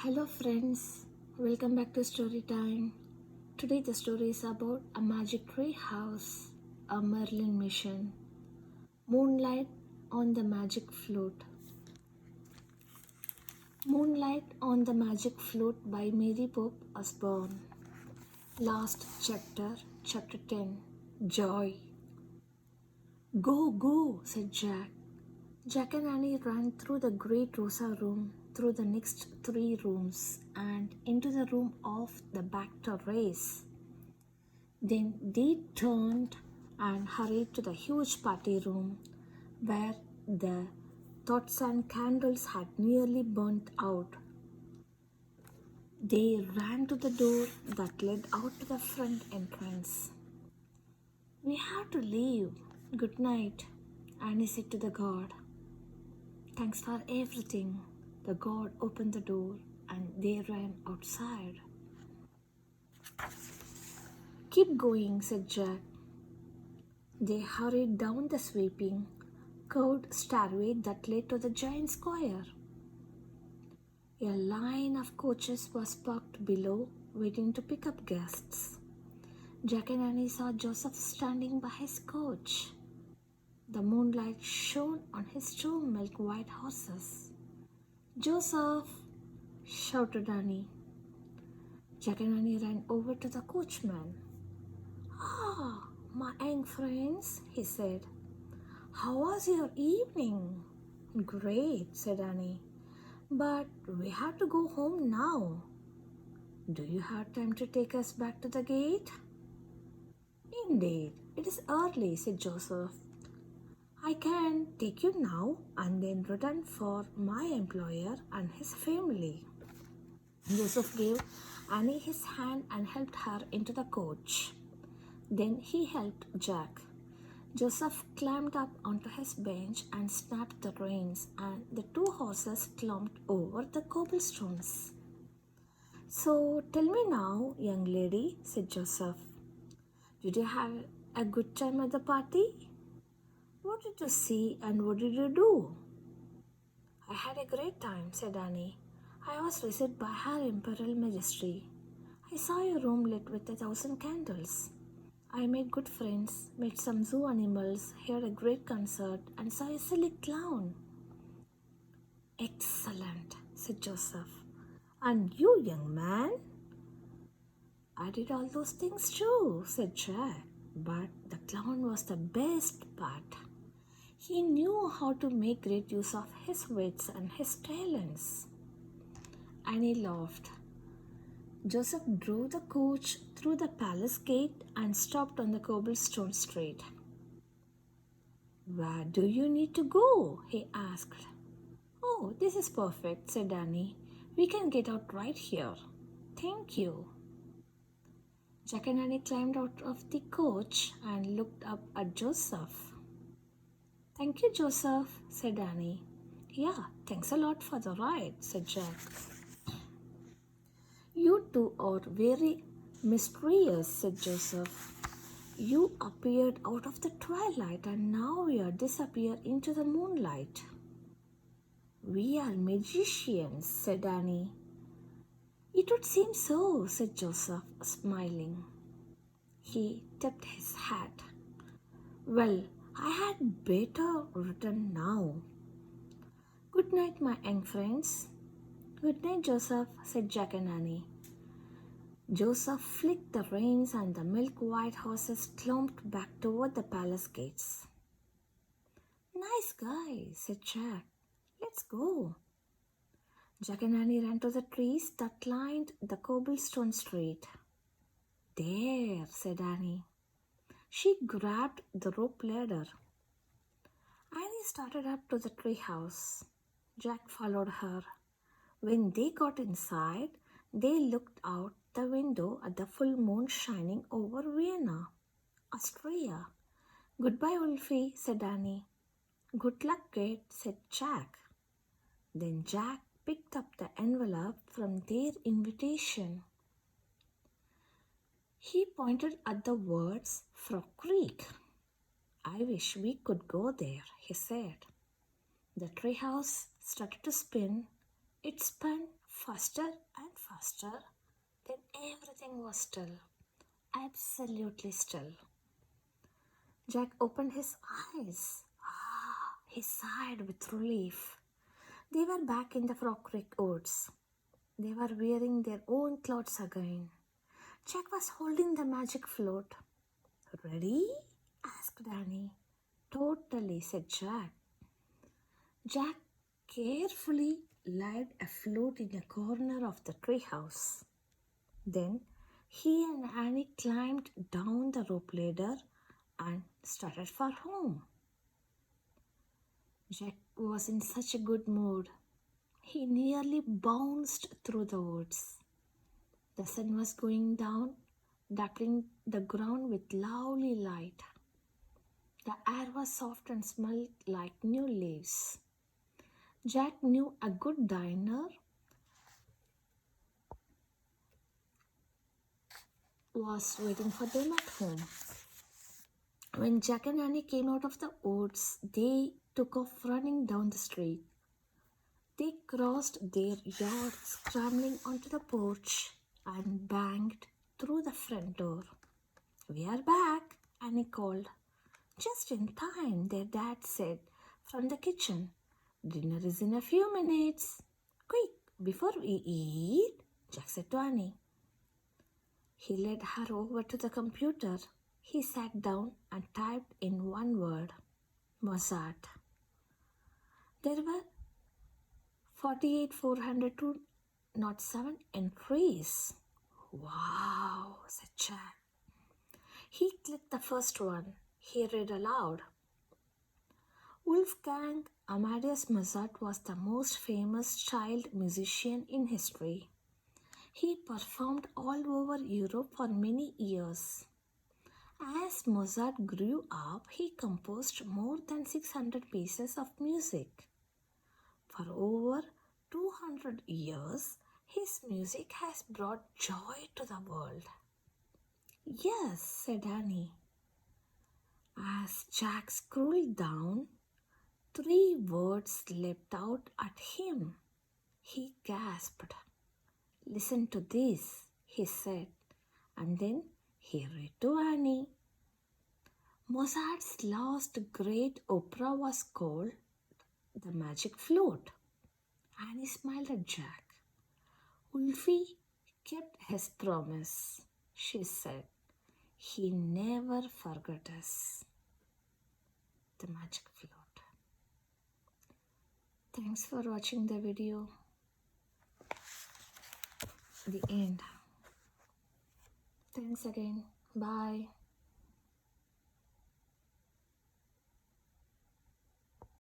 Hello friends, welcome back to Story Time. Today the story is about a magic tree house, a Merlin mission, Moonlight on the Magic Flute. Moonlight on the Magic Flute by Mary Pope Osborne. Last chapter, chapter 10, Joy. Go, go, said Jack. Jack and Annie ran through the great Rosa room, through the next three rooms, and into the room of the back terrace. Then they turned and hurried to the huge party room, where the torches and candles had nearly burnt out. They ran to the door that led out to the front entrance. We have to leave. Good night, Annie said to the guard. Thanks for everything. The guard opened the door and they ran outside. Keep going, said Jack. They hurried down the sweeping, curved stairway that led to the giant square. A line of coaches was parked below, waiting to pick up guests. Jack and Annie saw Joseph standing by his coach. The moonlight shone on his two milk-white horses. Joseph, shouted Annie. Jack and Annie ran over to the coachman. Ah, my young friends, he said. How was your evening? Great, said Annie. But we have to go home now. Do you have time to take us back to the gate? Indeed, it is early, said Joseph. I can take you now and then return for my employer and his family. Joseph gave Annie his hand and helped her into the coach. Then he helped Jack. Joseph climbed up onto his bench and snapped the reins, and the two horses clumped over the cobblestones. So tell me now, young lady, said Joseph. Did you have a good time at the party? What did you see and what did you do? I had a great time, said Annie. I was received by Her Imperial Majesty. I saw a room lit with 1,000 candles. I made good friends, met some zoo animals, heard a great concert, and saw a silly clown. Excellent, said Joseph. And you, young man? I did all those things too, said Jack. But the clown was the best part. He knew how to make great use of his wits and his talents. Annie laughed. Joseph drove the coach through the palace gate and stopped on the cobblestone street. Where do you need to go? He asked. Oh, this is perfect, said Annie. We can get out right here. Thank you. Jack and Annie climbed out of the coach and looked up at Joseph. Thank you, Joseph, said Annie. Yeah, thanks a lot for the ride, said Jack. You two are very mysterious, said Joseph. You appeared out of the twilight and now you disappear into the moonlight. We are magicians, said Annie. It would seem so, said Joseph, smiling. He tipped his hat. Well, I had better return now. Good night, my young friends. Good night, Joseph, said Jack and Annie. Joseph flicked the reins and the milk-white horses clumped back toward the palace gates. Nice guy, said Jack. Let's go. Jack and Annie ran to the trees that lined the cobblestone street. There, said Annie. She grabbed the rope ladder. Annie started up to the tree house. Jack followed her. When they got inside, they looked out the window at the full moon shining over Vienna, Austria. Goodbye, Wolfie, said Annie. Good luck, kid, said Jack. Then Jack picked up the envelope from their invitation. He pointed at the words Frog Creek. I wish we could go there, he said. The treehouse started to spin. It spun Faster and faster. Then everything was still. Absolutely still. Jack opened his eyes. He sighed with relief. They were back in the Frog Creek woods. They were wearing their own clothes again. Jack was holding the magic flute. Ready? Asked Annie. Totally, said Jack. Jack carefully laid a flute in a corner of the treehouse. Then he and Annie climbed down the rope ladder and started for home. Jack was in such a good mood. He nearly bounced through the woods. The sun was going down, darkening the ground with lovely light. The air was soft and smelled like new leaves. Jack knew a good diner was waiting for them at home. When Jack and Annie came out of the woods, they took off running down the street. They crossed their yard, scrambling onto the porch, and banged through the front door. We are back, Annie called. Just in time, their dad said from the kitchen. Dinner is in a few minutes. Quick, before we eat, Jack said to Annie. He led her over to the computer. He sat down and typed in one word, Mozart. There were 48,407 entries. Wow, said Jack. He clicked the first one. He read aloud. Wolfgang Amadeus Mozart was the most famous child musician in history. He performed all over Europe for many years. As Mozart grew up, he composed more than 600 pieces of music. For over 200 years, his music has brought joy to the world. Yes, said Annie. As Jack scrolled down, 3 words leapt out at him. He gasped. Listen to this, he said, and then he read to Annie. Mozart's last great opera was called The Magic Flute. Annie smiled at Jack. Wolfie kept his promise, she said. He never forgot us. The Magic Flute. Thanks for watching the video. The end. Thanks again. Bye.